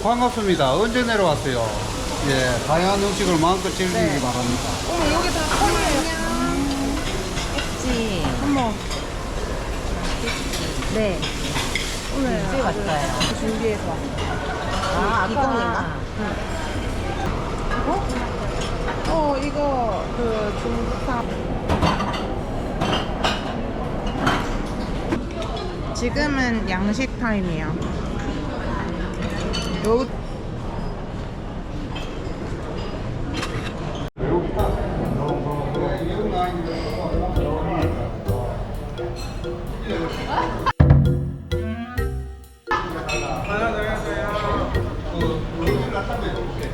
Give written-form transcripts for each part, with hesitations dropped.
반갑습니다. 언제 내려왔어요? 예, 다양한 음식을 마음껏 즐기기 네. 바랍니다. 어머 여기 다 컵이에요. 했지. 어머. 네. 오늘 일찍 왔어요. 준비해서 왔어요. 이거인가? 이거 그 중국산. 지금은 양식 타임이에요. 요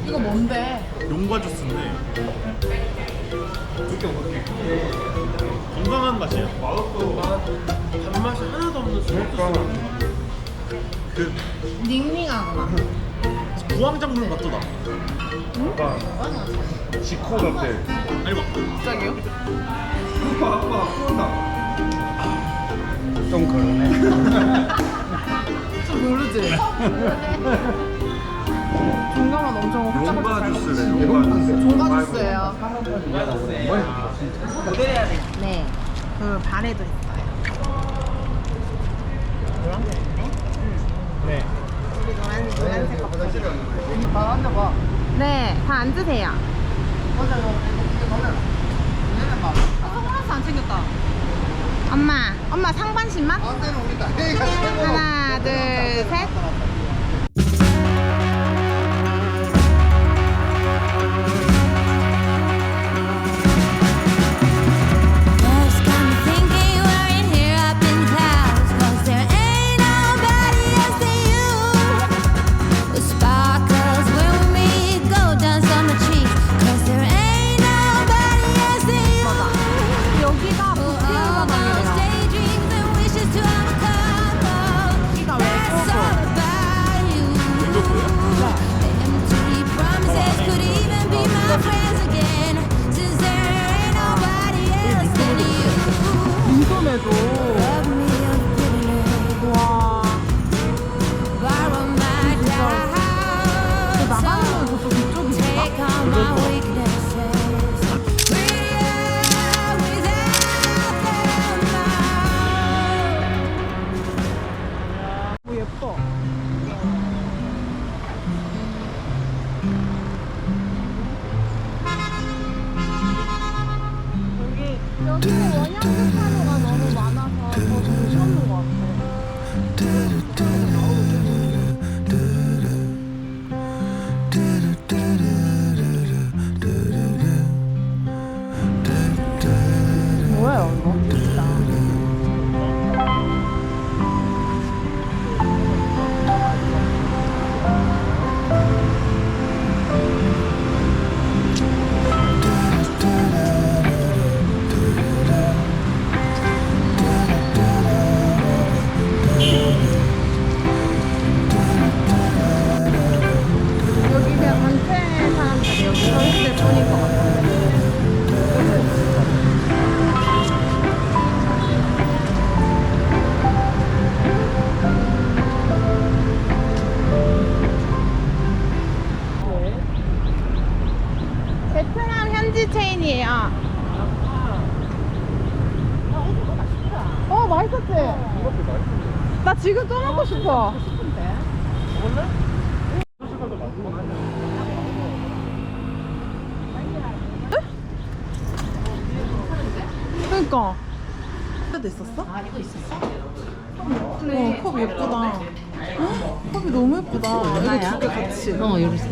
이거 뭔데? 용과 주스인데 건강한 맛이에요. 단맛이 하나도 없는 스무스. 그 닝닝하구나. 부황작물 맛도 나. 지코 같아. 아니 막 갑자기요? 좀 그러네. 좀 모르지? 종가만 엄청 용과 잘 주스래. 먹지. 용과 주스. 종가 주스예요. 네. 그 발에도 있어요. 네. 우리 노란색 컵. 앉아봐. 네, 다 앉으세요. 선글라스 안 챙겼다. 엄마 상반신만? 하나, 둘, 셋. Just got me thinking we're in here up in clouds, 'cause there ain't nobody else than you. The sparkles when we meet go down summer cheeks, 'cause there ain't nobody else than you. 여기가 Oh, all those 부피가방이래요. daydreams and wishes to uncover. 여기가 왜 That's 커서? all about you. Empty promises could even be my friends again, since there ain't nobody else than you. 인터넷도. Love me unforgivingly, 와. borrow my doubts, 나가는 건 저쪽 이쪽인가? take on my weaknesses. Prettier without them all. 오, 예뻐. 여기 원형 스타로가 너무 많아서 더 정신 없는 것 같아. 뭐예요 이거? 진짜. 여기 그냥 단체 사람들이 여기 서 있을 뿐인 것 같아요. 베트남 현지 체인이에요. 맛있었지? 나 지금 또 먹고 싶어. 그러니까. 컵도 있었어? 아, 이거 있었어? 컵 예쁘다. 헉, 컵이 너무 예쁘다. 이거 두 개 같이. 여기 있어.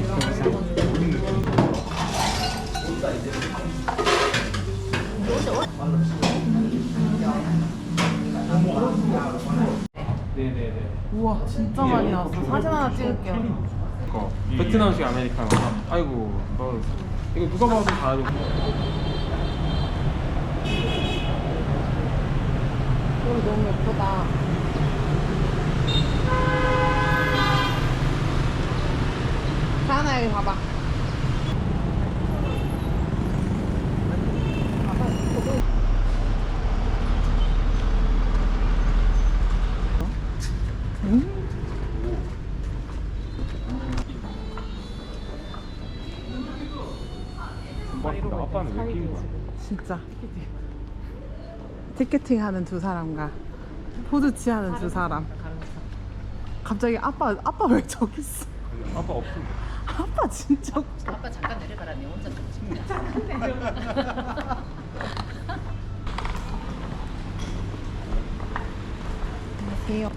우와, 진짜 많이 나왔어. 사진 하나 찍을게요. 베트남식 아메리카노. 아이고, 너 이거 누가 봐도 다 알고. 여기 너무 예쁘다. 다은아 여기 봐봐. 아빠는 왜 끼는 거야? 진짜. 티켓팅 하는 두 사람과 포즈 취하는 두 사람. 갑자기 아빠 왜 저기 있어? 아빠 없으면 아빠 진짜 웃겨. 아빠 잠깐 내려가라. 내 혼자 찍냐. 안녕하세요.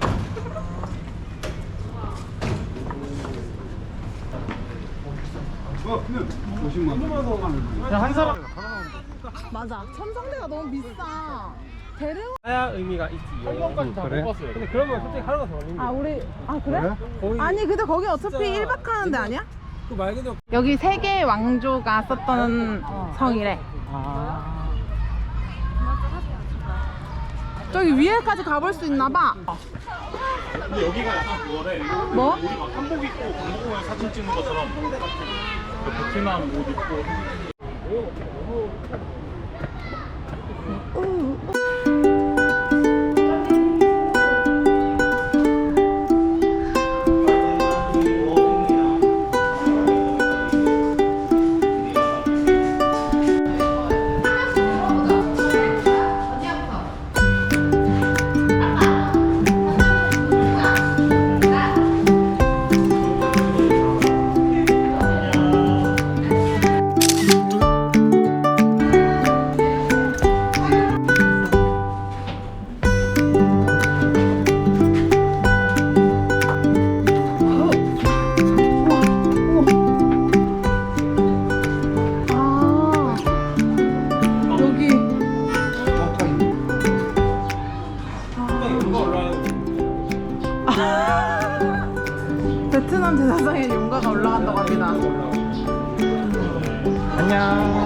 한 사람 맞아. 첨성대가 너무 비싸. 데려와. 해야 의미가 있지. 한번까지 다 못 봤어요. 근데 그러면 솔직히 하루가 더 걸리는 아 우리 그래? 그래? 거의 아니 근데 거기 어차피 진짜 1박 하는 데 아니야? 말 그대로 여기 세계 왕조가 썼던 성이래. 저기 위에까지 가볼 수 있나 봐. 근데 여기가 약간 그거래. 뭐? 우리 막 한복 입고 광복궁에 사진 찍는 것처럼 그 베트남 옷 입고. 아 여기 이거 올라야 베트남 제사상에 용가가 올라간다고 합니다. 안녕.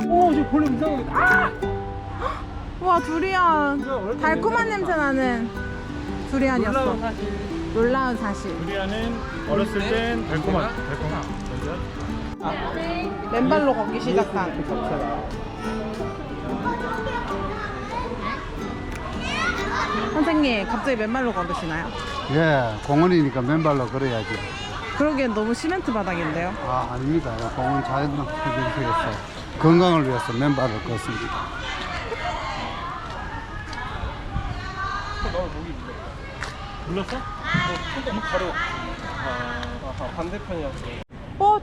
오, 저 벌레 이상하게. 아! 우와 두리안. 달콤한 냄새 나는 두리안이었어. 놀라운 사실. 우리아는 어렸을 땐 달콤한. 맨발로 걷기 시작한. 선생님 갑자기 맨발로 걸으시나요? 예, 공원이니까 맨발로 걸어야지. 그러기엔 너무 시멘트 바닥인데요. 아, 아닙니다. 공원 자연환경에서 건강을 위해서 맨발로 걷습니다. 불렀어? 너무 가려. 반대편이었어.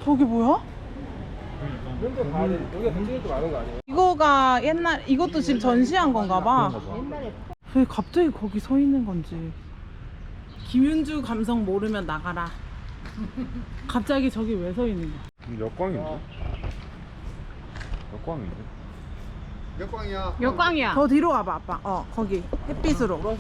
저기 뭐야? 근데 가야 돼. 여기가 굉장히 좀 많은 거 아니에요? 이거가 이것도 지금 전시한 건가 봐. 왜 갑자기 거기 서 있는 건지. 김윤주 감성 모르면 나가라. 갑자기 저기 왜 서 있는 거야? 역광인데? 역광인데? 몇 광이야? 역광이야. 더 뒤로 가봐 아빠. 거기 햇빛으로.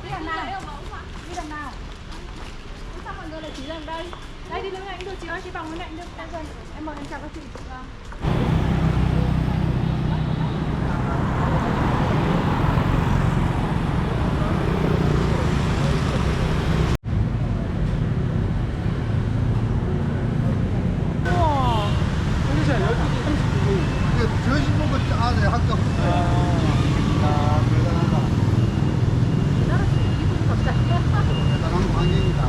Đi đằng nào? Đi đằng nào? Sao mọi người lại chỉ đằng đây? Đây đi đứng này cũng được chị ơi, chị vòng cái này cũng được. Đây rồi, em mời em chào các chị. 우와. 이게 저시 보고 아들 학교. 대단한 광경이다.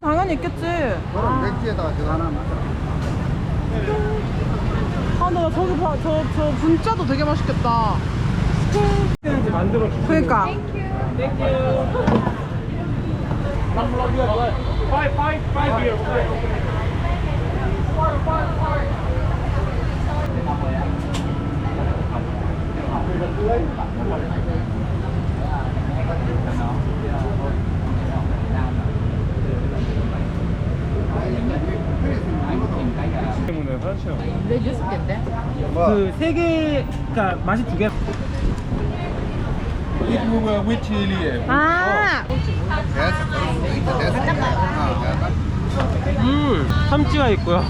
당연히 있겠지. 그럼 맥주에다가 저거 하나 먹자. 나 저기 봐. 저 분짜도 되게 맛있겠다. 이제 만들어 주세요. 그러니까. Five beer. 때문에 화장실. 왜 6개인데? 그 세 개, 그러니까 맛이 두 개. 이거 with chili. 아. 참치가 있고요.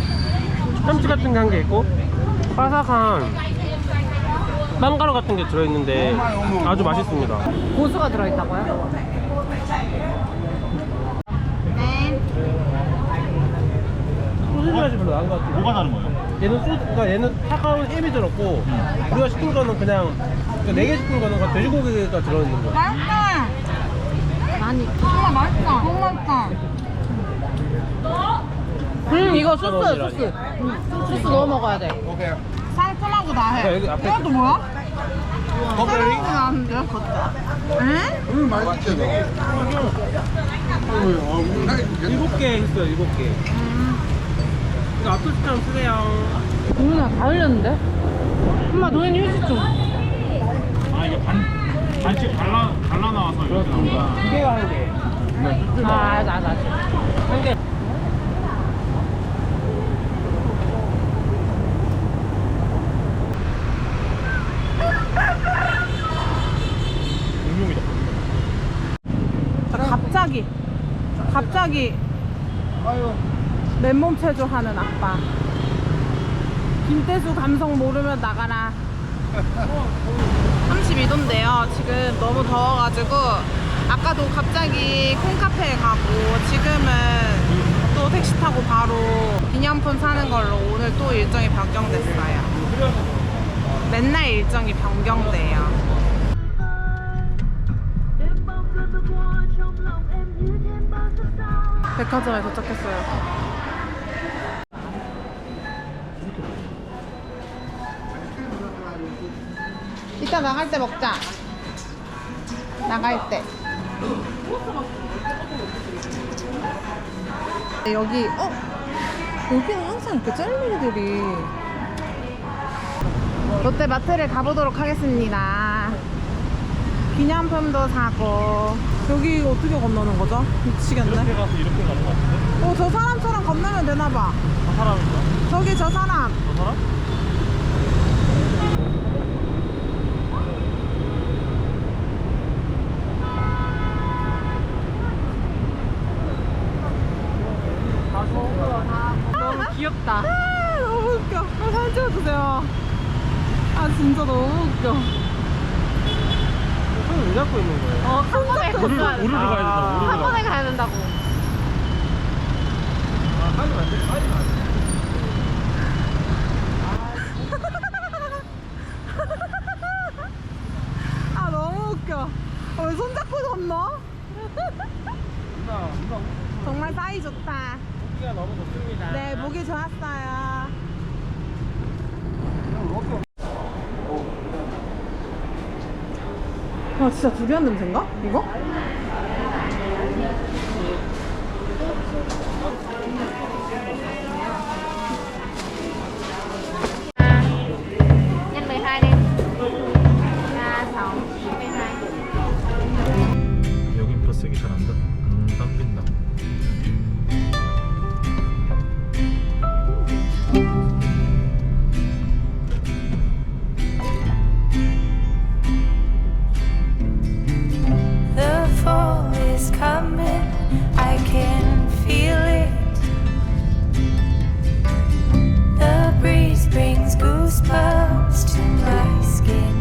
참치 같은 게 한 개 있고 바삭한 빵가루 같은 게 들어있는데 아주 맛있습니다. 고수가 들어있다고요? 소세지 맛이 별로 나은 것 같아. 뭐가 다른 거예요? 그러니까 얘는 차가운 햄이 들었고 우리가 시킨 거는 그냥 4개 시킨 거는 돼지고기가 들어있는 거야. 맛있다. 정말 맛있다. 너무 맛있다. 이거 소스. 소스 넣어 먹어야 돼. 상큼하고 다해. 야, 여기 앞에 이것도 뭐야? 커브레리? 나는데 걷자. 응? 맛있죠? 7개 있어요, 7개. 이거 앞토스처럼 쓰세요. 도윤아 다 흘렸는데? 엄마 도윤이 휴지 좀. 아 이게 반씩 갈라 나와서 이렇게 나온 거야. 2개가 한 개. 알았어. 한 개. 공룡이다. 갑자기 맨몸 체조하는 아빠. 김태수 감성 모르면 나가라. 32도인데요. 지금 너무 더워가지고 아까도 갑자기 콩카페에 가고 지금은 또 택시 타고 바로 기념품 사는 걸로 오늘 또 일정이 변경됐어요. 맨날 일정이 변경돼요. 백화점에 도착했어요. 이따 나갈 때 먹자. 나갈 때. 여기 여기는 항상 이렇게 짤미들이. 롯데마트를 가보도록 하겠습니다. 기념품도 사고. 여기 어떻게 건너는 거죠? 미치겠네. 이렇게 가서 이렇게 가는 거 같은데? 저 사람처럼 건너면 되나봐. 저 사람인가? 저기 저 사람. 저 사람? 너무 귀엽다. 너무 웃겨. 사진 찍어주세요. 진짜 너무 웃겨. 손을 왜 잡고 있는 거예요? 한 번에 오르르 가야 된다. 오르르 가야 가야 된다고. 빠지면 안 돼? 빠지면 안 돼. 너무 웃겨. 왜 손잡고 건너? 누나 정말 사이 좋다. 웃기가 너무 좋습니다. 네, 보기 좋았어요. 진짜 두리안 냄새인가? 이거? Nhân 12 đi. 6, 12. 여긴 벼슬기 잘 안 당긴다. The fall is coming, I can feel it. The breeze brings goosebumps to my skin.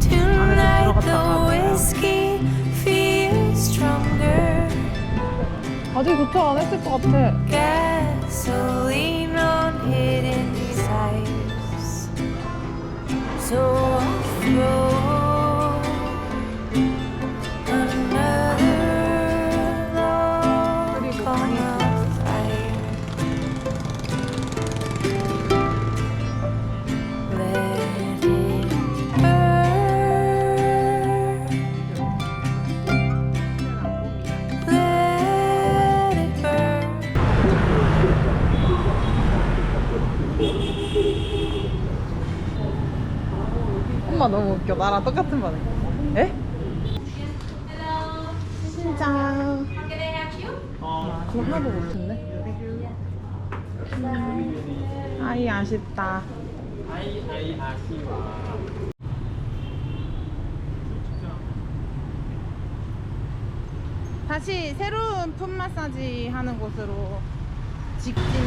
Tonight the whiskey feels stronger. 아직 도착 안 했을 것 같아. Gasoline on hidden desires. So I'll throw another log on the fire. Let it burn. Let it burn. 엄마 너무 웃겨. 나랑 똑같은 반응. 에? 진짜. 그거 하나도 못했네. 아이 아쉽다. 아이 아쉬워. 다시 새로운 풋 마사지 하는 곳으로 직진 중.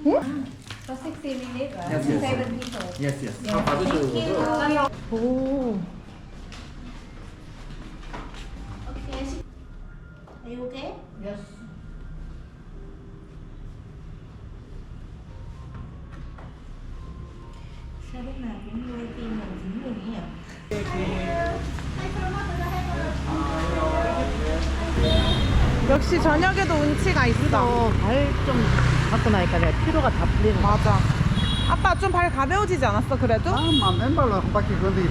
có 60 ml or 70 people. Yes, yes. 다 받으시는 거죠? 오. Okay. Are you okay? Yes. Sao lúc nào cũng nuôi tim mình dính luôn nhỉ? 역시 저녁에도 운치가 있어. 발 좀 갖고 나니까 내가 피로가 다 풀리는 거. 맞아. 아빠 좀 발 가벼워지지 않았어 그래도? 아, 맨발로 한 바퀴 건너기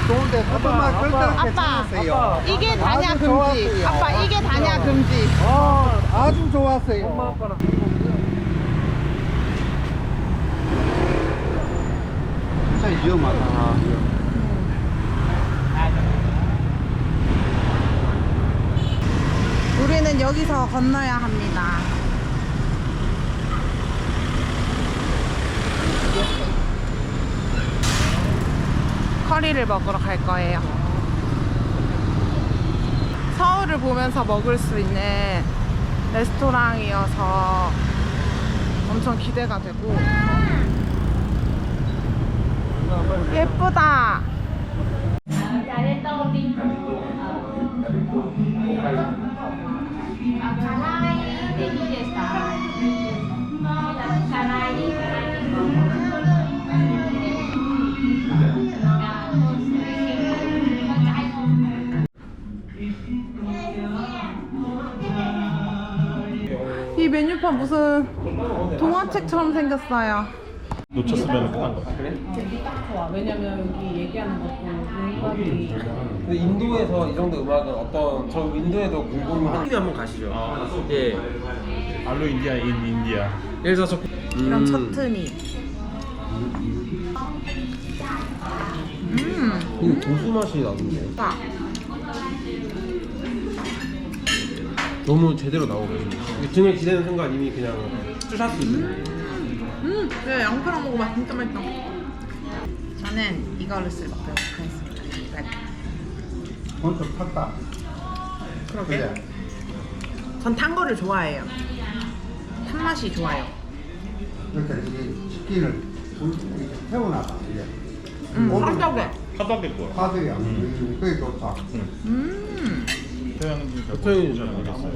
좋은데 조금만 끌다랗게 아빠, 찾았어요. 이게 다냐 아주 금지. 좋았어요. 아빠 이게 다냐 금지. 아주 좋았어요. 엄마 아빠랑 진짜 위험하다. 우리는 여기서 건너야 합니다. 커리를 먹으러 갈 거예요. 서울을 보면서 먹을 수 있는 레스토랑이어서 엄청 기대가 되고 예쁘다. 이 메뉴판 무슨 동화책처럼 생겼어요. 놓쳤으면 끝난 거야. 좋아. 왜냐면 여기 얘기하는 것도 음악이 근데 인도에서 이 정도 음악은 어떤 저 인도에도 궁금한 TV 한번 가시죠. 예. 알로 인디아 인 인디아. 예를 들어서 이런 처트니. 이 고수 맛이 나는데 아, 너무 제대로 나오고 등에 기대는 순간 이미 그냥 쭈샷 수 있는. 그래 양파랑 먹어봐 진짜 맛있다. 저는 이거를 쓰도록 하겠습니다. 본좀 탔다. 그러게. 전 탄 거를 좋아해요. 탄 맛이 좋아요. 이렇게 이 치킨을 이렇게 태워놔봐. 이게. 한적에. 화덕일 거야. 파들이야. 그게 좋다. 태양진 태양진 잘 모르겠어요.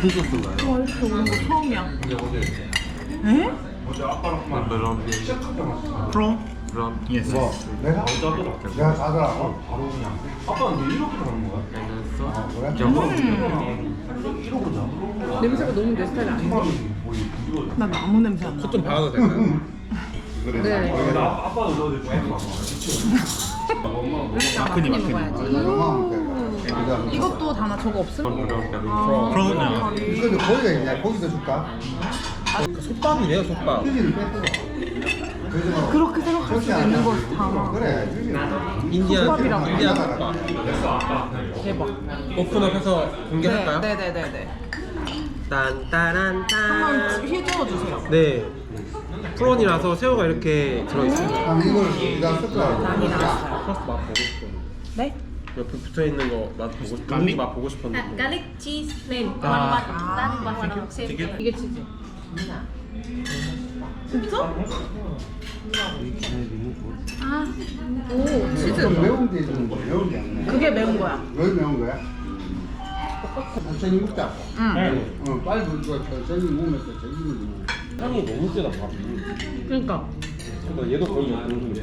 무슨 소스인가요? 맛있어. 이거 처음이야. 에? 예스. 뭐 내가 자더라고. 바로 그냥. 아빠는 왜 이렇게 다른 거야? 그래? 냄새가 너무 내 스타일이 아닌데? 나 나무 냄새 안 나. 좀 봐도 될까요? 네. 아빠는 넣어도 마크니 마크니. 이것도 다나 저거 없으면? 그러냐. 이거도 고기가 있냐? 고기도 줄까? 솥밥이래요, 솥밥. 휴지를 뺐어. 그렇게 생각할 수도 있는 거지 다나. 그래. 휴지. 솥밥이라고. 인디아 솥밥. 대박. 오픈업해서 공개할까요? 네네네네. 딴따란딴. 한번 휘저어 주세요. 네. 프론이라서 새우가 이렇게 들어있습니다. 그럼 이걸 네가 쓸 거야. 많이 나왔어요. 소스 맛 보고 싶었는데. 네? 옆에 붙어있는 거 맛 보고 싶 맛 보고 싶었는데. Garlic cheese plain. One one. Same. 이게 치즈. 진짜? 아, 오 치즈. 좀 매운 게 있는 거 매운 게 아니네. 그게 매운 거야. 왜 매운 거야? 천천히 먹자. 응. 빨리 먹자. 천천히 먹으면서 천천히 먹어. 향이 너무 세다, 밥이. 그러니까. 그러니까 얘도 거의 없는 소리.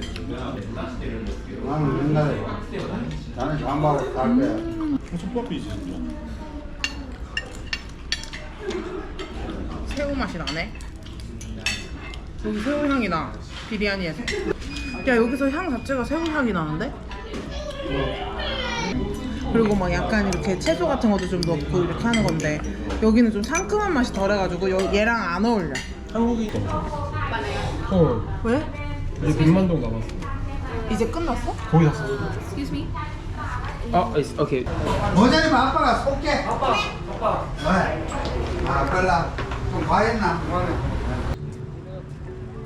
나는 옛날에 나는 장바로 갈 때. 솥밥이 있어 진짜. 새우 맛이 나네. 여기 새우 향이 나. 비리아니에서. 야 여기서 향 자체가 새우 향이 나는데? 그리고 막 약간 이렇게 채소 같은 것도 좀 넣고 이렇게 하는 건데 여기는 좀 상큼한 맛이 덜해가지고 얘랑 안 어울려. 한국이 헐. 왜? 이제 100만 동 남았어. 이제 끝났어? 거의 다 썼어. Excuse me. 오케이. 모자리면 아빠가 쏠게. 아빠. 왜? 아, 별라. 좀 과했나?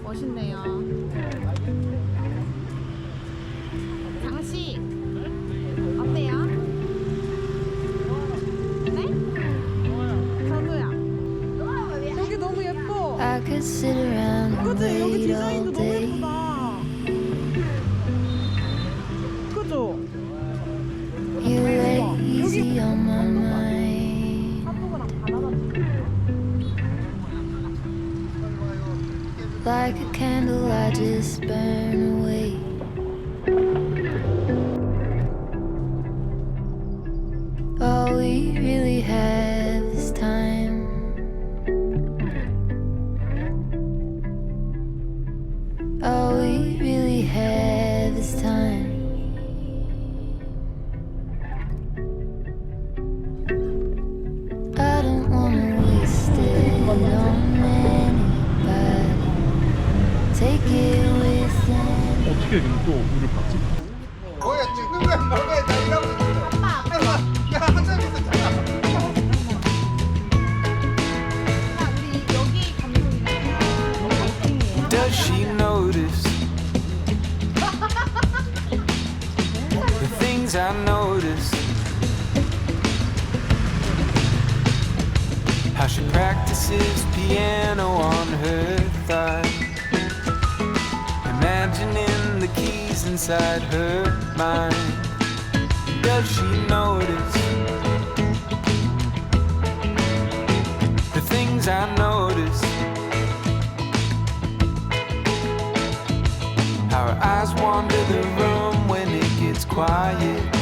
멋있네요. 장씨 어때요? 네? 저도요. could sit around and 그치? 여기 wait all 디자인도 너무 day. 예쁘다. 그죠? You lay easy on my mind. 한국이랑 바나나 Like a candle, I just burn away. All we really have is time. All we really have is time. I don't wanna waste it on anybody. Take it with them. 어떻게 근데 또 우리를 봤지? 뭐야 찍는 거야 뭐야 나 이러고 있는데 야 한참 있었잖아 Does she notice the things I notice? How she practices piano on her thigh, imagining the keys inside her mind. Does she notice the things I notice? Our eyes wander the room when it gets quiet.